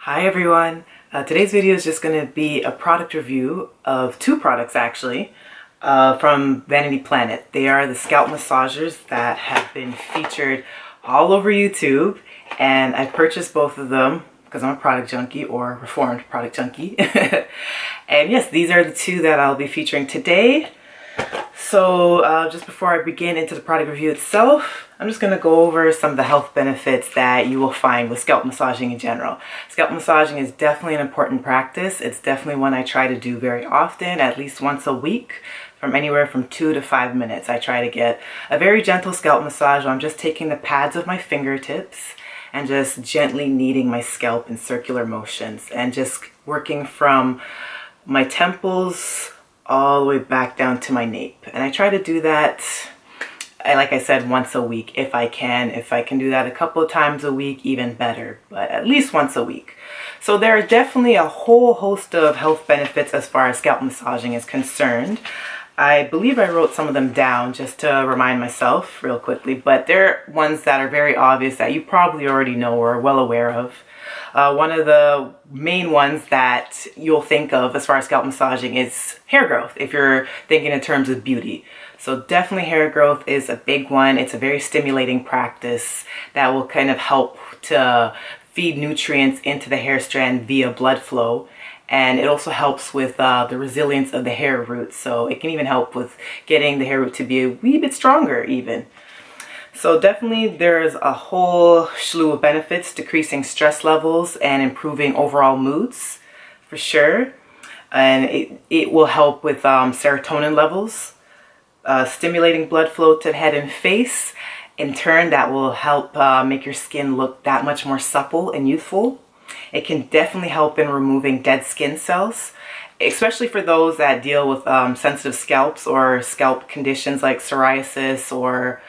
Hi everyone. Today's video is just going to be a product review of two products actually from Vanity Planet. They are the scalp massagers that have been featured all over YouTube, and I purchased both of them because I'm a product junkie, or reformed product junkie. And yes, these are the two that I'll be featuring today. So just before I begin into the product review itself, I'm just going to go over some of the health benefits that you will find with scalp massaging in general. Scalp massaging is definitely an important practice. It's definitely one I try to do very often, at least once a week, from anywhere from 2 to 5 minutes. I try to get a very gentle scalp massage. I'm just taking the pads of my fingertips and just gently kneading my scalp in circular motions and just working from my temples all the way back down to my nape. And I try to do that, like I said, once a week if I can. If I can do that a couple of times a week, even better, but at least once a week. So there are definitely a whole host of health benefits as far as scalp massaging is concerned. I believe I wrote some of them down just to remind myself real quickly, but they're ones that are very obvious that you probably already know or are well aware of. One of the main ones that you'll think of as far as scalp massaging is hair growth, if you're thinking in terms of beauty. So definitely hair growth is a big one. It's a very stimulating practice that will kind of help to feed nutrients into the hair strand via blood flow. And it also helps with the resilience of the hair root. So it can even help with getting the hair root to be a wee bit stronger even. So definitely there's a whole slew of benefits, decreasing stress levels and improving overall moods for sure. And it will help with serotonin levels, stimulating blood flow to the head and face. In turn, that will help make your skin look that much more supple and youthful. It can definitely help in removing dead skin cells, especially for those that deal with sensitive scalps or scalp conditions like psoriasis or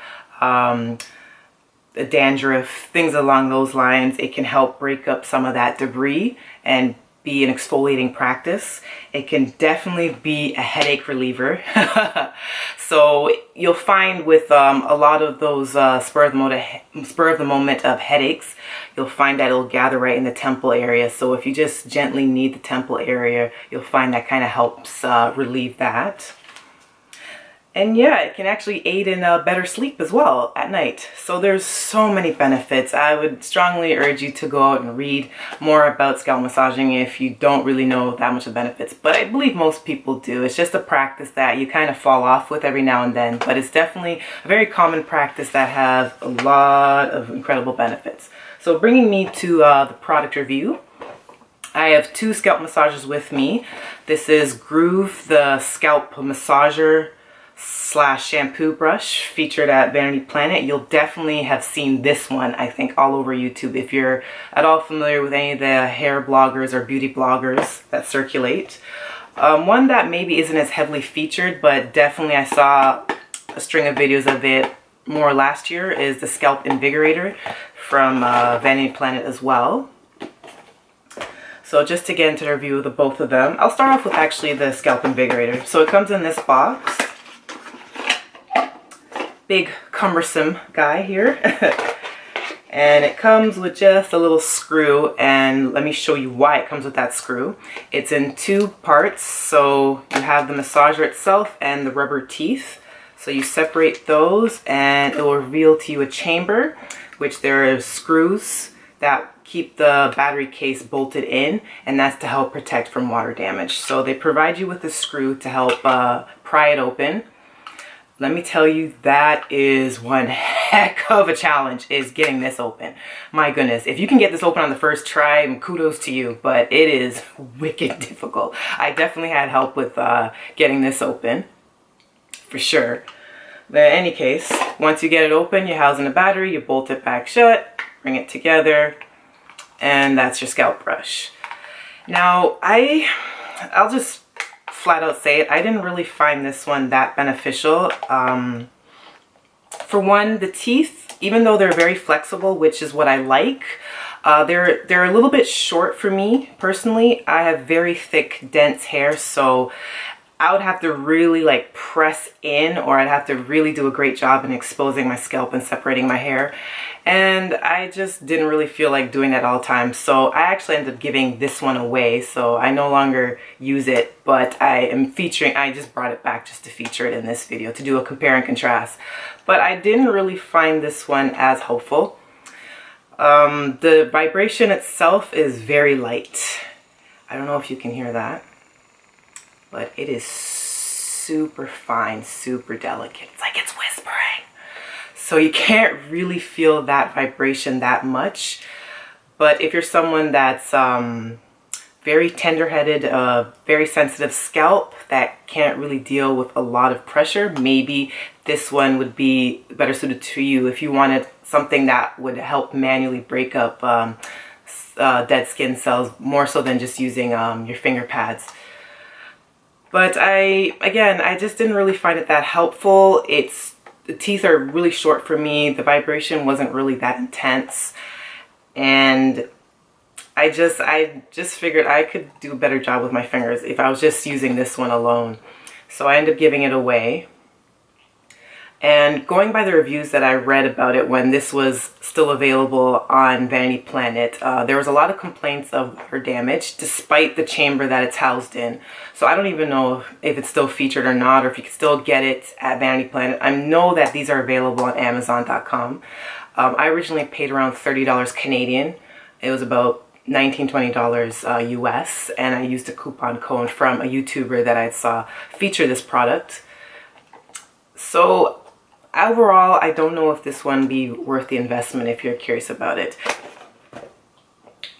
dandruff, things along those lines. It can help break up some of that debris and be an exfoliating practice. It can definitely be a headache reliever. So you'll find with a lot of those spur of the moment of headaches, you'll find that it'll gather right in the temple area. So if you just gently knead the temple area, you'll find that kind of helps relieve that. And yeah, it can actually aid in better sleep as well at night. So there's so many benefits. I would strongly urge you to go out and read more about scalp massaging if you don't really know that much of benefits. But I believe most people do. It's just a practice that you kind of fall off with every now and then. But it's definitely a very common practice that has a lot of incredible benefits. So bringing me to the product review. I have two scalp massagers with me. This is Groove, the scalp massager / shampoo brush featured at Vanity Planet. You'll definitely have seen this one, I think, all over YouTube if you're at all familiar with any of the hair bloggers or beauty bloggers that circulate. One that maybe isn't as heavily featured, but definitely I saw a string of videos of it more last year, is the Scalp Invigorator from Vanity Planet as well. So just to get into the review of the both of them, I'll start off with actually the Scalp Invigorator. So it comes in this box. Big cumbersome guy here. And it comes with just a little screw, and let me show you why it comes with that screw. It's in two parts, so you have the massager itself and the rubber teeth. So you separate those and it will reveal to you a chamber, which there are screws that keep the battery case bolted in, and that's to help protect from water damage. So they provide you with a screw to help pry it open. Let me tell you, that is one heck of a challenge, is getting this open. My goodness, if you can get this open on the first try, kudos to you, but it is wicked difficult. I definitely had help with getting this open, for sure. But in any case, once you get it open, you house in the battery, you bolt it back shut, bring it together, and that's your scalp brush. Now, I'll just flat out say it, I didn't really find this one that beneficial. For one, the teeth, even though they're very flexible, which is what I like, they're a little bit short for me personally. I have very thick, dense hair, so I would have to really like press in, or I'd have to really do a great job in exposing my scalp and separating my hair. And I just didn't really feel like doing that all the time. So I actually ended up giving this one away. So I no longer use it, but I just brought it back just to feature it in this video to do a compare and contrast. But I didn't really find this one as helpful. The vibration itself is very light. I don't know if you can hear that, but it is super fine, super delicate. It's like it's whispering. So you can't really feel that vibration that much. But if you're someone that's very tender-headed, very sensitive scalp that can't really deal with a lot of pressure, maybe this one would be better suited to you if you wanted something that would help manually break up dead skin cells, more so than just using your finger pads. But I just didn't really find it that helpful. The teeth are really short for me. The vibration wasn't really that intense. And I just figured I could do a better job with my fingers if I was just using this one alone. So I ended up giving it away. And going by the reviews that I read about it when this was still available on Vanity Planet, there was a lot of complaints of water damage despite the chamber that it's housed in. So I don't even know if it's still featured or not, or if you can still get it at Vanity Planet. I know that these are available on Amazon.com. I originally paid around $30 Canadian. It was about $19–20 US, and I used a coupon code from a YouTuber that I saw feature this product. So overall, I don't know if this one be worth the investment if you're curious about it.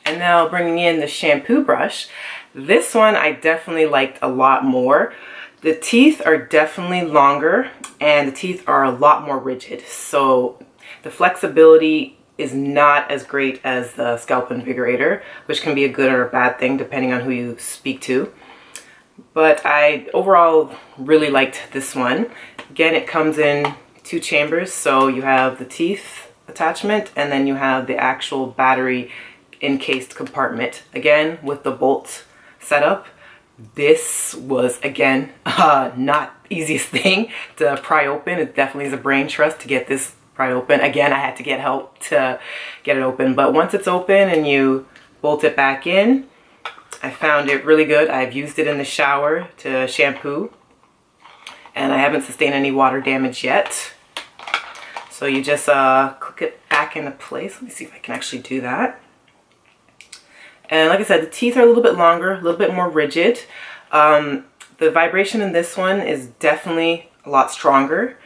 And now bringing in the shampoo brush. This one I definitely liked a lot more. The teeth are definitely longer and the teeth are a lot more rigid. So the flexibility is not as great as the Scalp Invigorator, which can be a good or a bad thing depending on who you speak to. But I overall really liked this one. Again, it comes in 2 chambers, so you have the teeth attachment and then you have the actual battery encased compartment. Again, with the bolt setup, this was again not the easiest thing to pry open. It definitely is a brain trust to get this pried open. Again, I had to get help to get it open, but once it's open and you bolt it back in, I found it really good. I've used it in the shower to shampoo, and I haven't sustained any water damage yet. So you just click it back into place. Let me see if I can actually do that. And like I said, the teeth are a little bit longer, a little bit more rigid. The vibration in this one is definitely a lot stronger.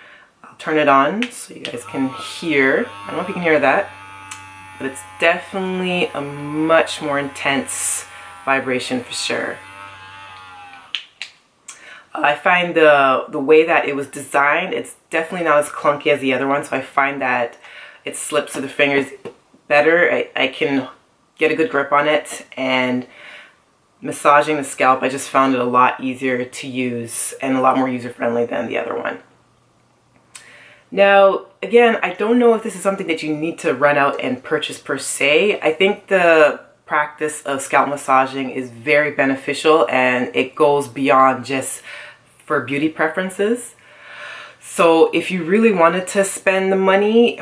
I'll turn it on so you guys can hear. I don't know if you can hear that, but it's definitely a much more intense vibration for sure. I find the way that it was designed, it's definitely not as clunky as the other one, so I find that it slips through the fingers better. I can get a good grip on it, and massaging the scalp, I just found it a lot easier to use and a lot more user-friendly than the other one. Now, again, I don't know if this is something that you need to run out and purchase per se. I think the practice of scalp massaging is very beneficial, and it goes beyond just for beauty preferences. So if you really wanted to spend the money,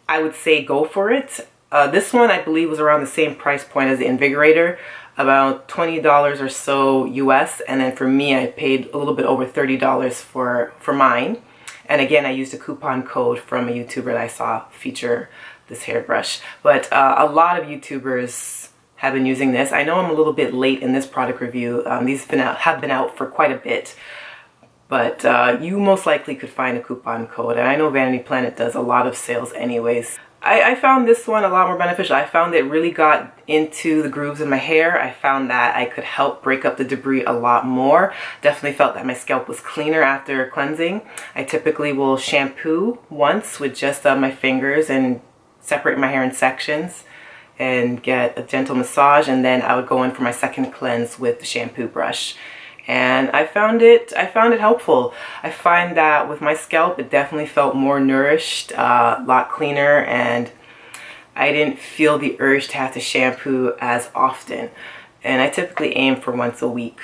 I would say go for it. This one I believe was around the same price point as the Invigorator, about $20 or so US, and then for me I paid a little bit over $30 for mine. And again, I used a coupon code from a YouTuber that I saw feature this hairbrush. But a lot of YouTubers have been using this. I know I'm a little bit late in this product review. These have been out for quite a bit. But you most likely could find a coupon code. And I know Vanity Planet does a lot of sales anyways. I found this one a lot more beneficial. I found it really got into the grooves in my hair. I found that I could help break up the debris a lot more. Definitely felt that my scalp was cleaner after cleansing. I typically will shampoo once with just my fingers and separate my hair in sections and get a gentle massage, and then I would go in for my second cleanse with the shampoo brush. And I found it helpful. I find that with my scalp, it definitely felt more nourished, a lot cleaner, and I didn't feel the urge to have to shampoo as often. And I typically aim for once a week.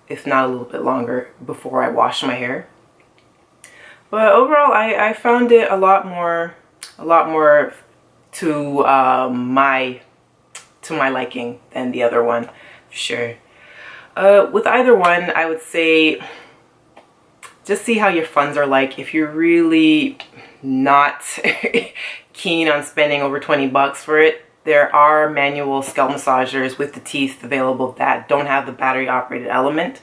if not a little bit longer, before I wash my hair. But overall, I found it a lot more to my liking than the other one, for sure. With either one, I would say just see how your funds are like. If you're really not keen on spending over 20 bucks for it, there are manual scalp massagers with the teeth available that don't have the battery operated element,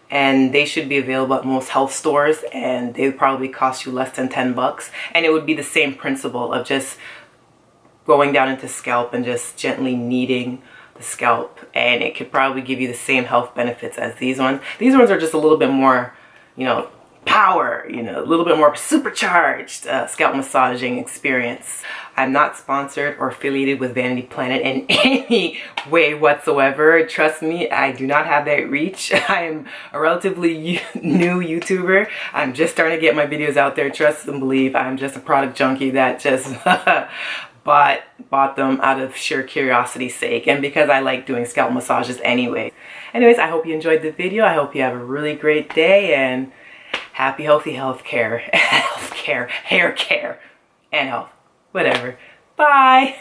and they should be available at most health stores, and they would probably cost you less than 10 bucks. And it would be the same principle of just going down into scalp and just gently kneading the scalp, and it could probably give you the same health benefits as these ones. These ones are just a little bit more, you know, power, you know, a little bit more supercharged scalp massaging experience. I'm not sponsored or affiliated with Vanity Planet in any way whatsoever. Trust me, I do not have that reach. I am a relatively new YouTuber. I'm just starting to get my videos out there. Trust and believe, I'm just a product junkie that just bought them out of sheer curiosity's sake, and because I like doing scalp massages anyway. Anyways, I hope you enjoyed the video. I hope you have a really great day, and happy healthy hair care, and health, whatever. Bye.